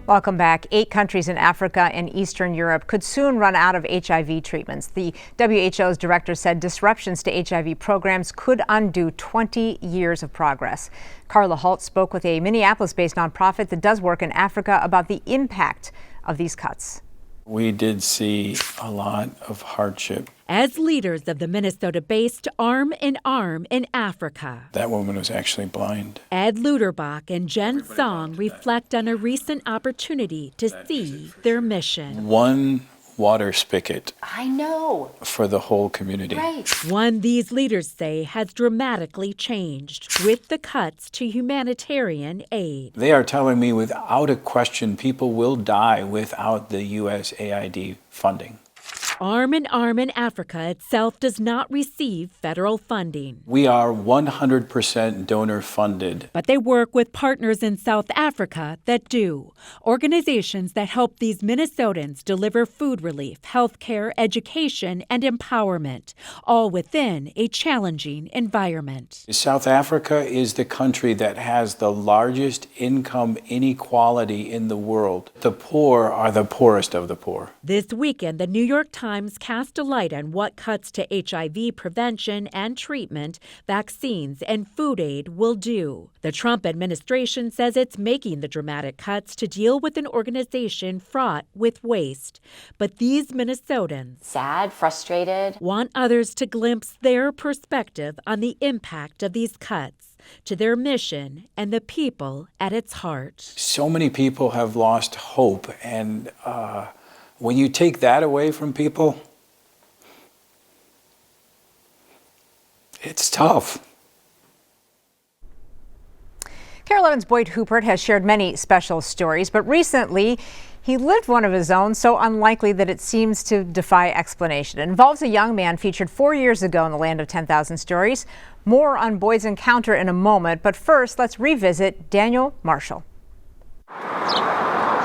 Welcome back. 8 countries in Africa and Eastern Europe could soon run out of HIV treatments. The WHO's director said disruptions to HIV programs could undo 20 years of progress. Carla Halt spoke with a Minneapolis-based nonprofit that does work in Africa about the impact of these cuts. We did see a lot of hardship. As leaders of the Minnesota-based Arm in Arm in Africa. That woman was actually blind. Ed Luderbach and Jen Song reflect on a recent opportunity to see their mission. One water spigot. I know. For the whole community. Right. One these leaders say has dramatically changed with the cuts to humanitarian aid. They are telling me without a question people will die without the USAID funding. Arm in Arm in Africa itself does not receive federal funding. We are 100% donor funded. But they work with partners in South Africa that do. Organizations that help these Minnesotans deliver food relief, health care, education, and empowerment, all within a challenging environment. South Africa is the country that has the largest income inequality in the world. The poor are the poorest of the poor. This weekend, the New York Times cast a light on what cuts to HIV prevention and treatment, vaccines, and food aid will do. The Trump administration says it's making the dramatic cuts to deal with an organization fraught with waste. But these Minnesotans, sad, frustrated, want others to glimpse their perspective on the impact of these cuts to their mission and the people at its heart. So many people have lost hope, and when you take that away from people, it's tough. KARE 11's Boyd Huppert has shared many special stories, but recently he lived one of his own so unlikely that it seems to defy explanation. It involves a young man featured 4 years ago in the Land of 10,000 Stories. More on Boyd's encounter in a moment, but first let's revisit Daniel Marshall.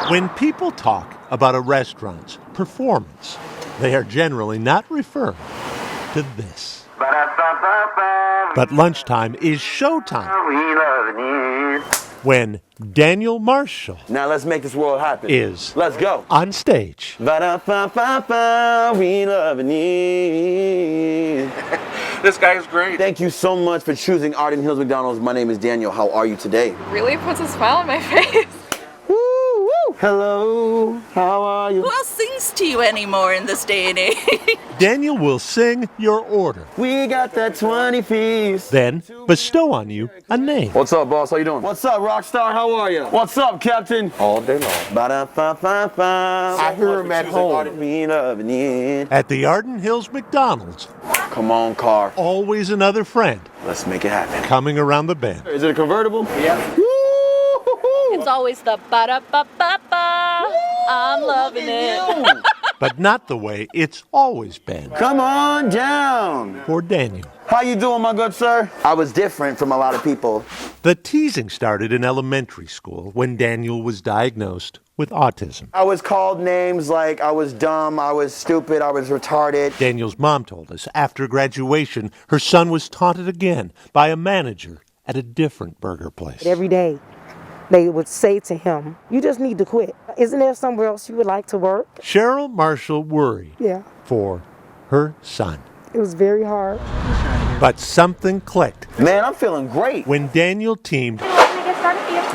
When people talk about a restaurant's performance, they are generally not referring to this. But lunchtime is showtime. When Daniel Marshall now let's make this world happen. Let's go on stage. We love it. This guy is great. Thank you so much for choosing Arden Hills McDonald's. My name is Daniel. How are you today? Really puts a smile on my face. Hello, how are you? Who else sings to you anymore in this day and age? Daniel will sing your order. We got that 20 piece. Then bestow on you a name. What's up, boss? How you doing? What's up, Rockstar? How are you? What's up, Captain? All day long. I hear him at home. We love it. At the Arden Hills McDonald's. Come on, car. Always another friend. Let's make it happen. Coming around the bend. Is it a convertible? Yeah. It's always the ba-da-ba-ba-ba. I'm loving it. But not the way it's always been. Come on down. For Daniel. How you doing, my good sir? I was different from a lot of people. The teasing started in elementary school when Daniel was diagnosed with autism. I was called names like I was dumb, I was stupid, I was retarded. Daniel's mom told us after graduation, her son was taunted again by a manager at a different burger place. Every day, they would say to him, "You just need to quit. Isn't there somewhere else you would like to work?" Cheryl Marshall worried for her son. It was very hard. But something clicked. Man, I'm feeling great. When Daniel teamed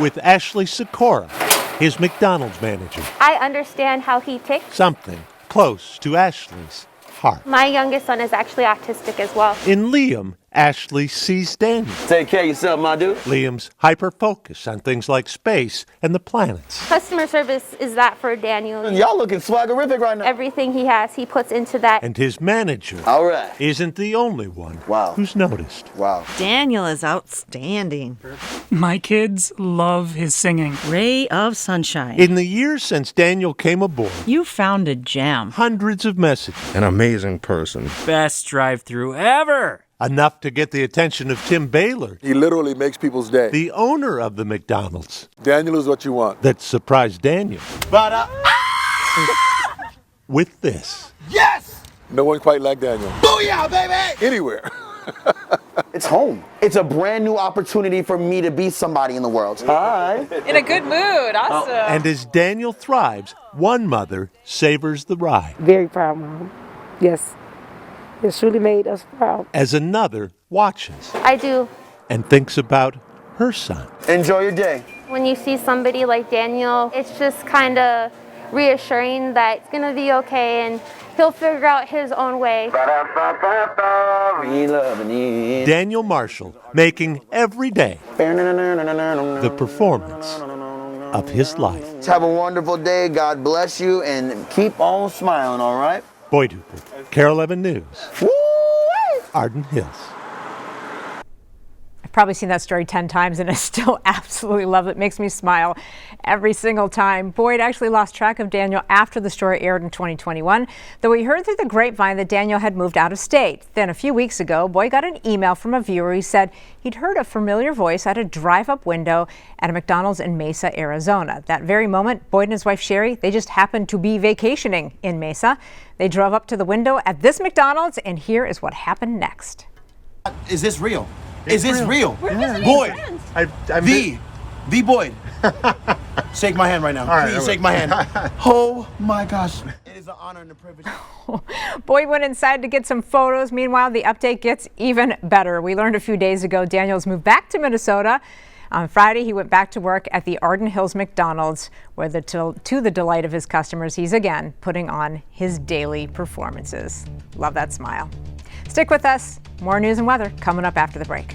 with Ashley Sikora, his McDonald's manager. I understand how he ticks. Something close to Ashley's heart. My youngest son is actually autistic as well. In Liam, Ashley sees Daniel. Take care of yourself, my dude. Liam's hyper-focus on things like space and the planets. Customer service is that for Daniel. Y'all looking swaggerific right now. Everything he has, he puts into that. And his manager isn't the only one who's noticed. Wow. Daniel is outstanding. My kids love his singing. Ray of sunshine. In the years since Daniel came aboard, You found a gem. hundreds of messages. An amazing person. Best drive-through ever. Enough to get the attention of Tim Baylor. He literally makes people's day. The owner of the McDonald's. Daniel is what you want. That surprised Daniel. With this. Yes! No one quite like Daniel. Booyah, baby! Anywhere. It's home. It's a brand new opportunity for me to be somebody in the world. Hi. In a good mood. Awesome. And as Daniel thrives, one mother savors the ride. Very proud, Mom. Yes. It truly made us proud. As another watches I do. and thinks about her son. Enjoy your day. When you see somebody like Daniel, it's just kind of reassuring that it's going to be okay and he'll figure out his own way. Daniel Marshall making every day the performance of his life. Have a wonderful day. God bless you and keep on smiling, all right? Boyd Hooper, Carol 11 News, Arden Hills. I've probably seen that story 10 times and I still absolutely love it. It makes me smile every single time. Boyd actually lost track of Daniel after the story aired in 2021, though we heard through the grapevine that Daniel had moved out of state. Then a few weeks ago, Boyd got an email from a viewer who said he'd heard a familiar voice at a drive-up window at a McDonald's in Mesa, Arizona. That very moment, Boyd and his wife Sherry, they just happened to be vacationing in Mesa. They drove up to the window at this McDonald's, and here is what happened next. Is this real? Is this real? Boyd. The Boyd. Shake my hand right now. right, Please shake my hand. Oh my gosh. It is an honor and a privilege. Boyd went inside to get some photos. Meanwhile, the update gets even better. We learned a few days ago Daniel's moved back to Minnesota. On Friday, he went back to work at the Arden Hills McDonald's, where to the delight of his customers, he's again putting on his daily performances. Love that smile. Stick with us. More news and weather coming up after the break.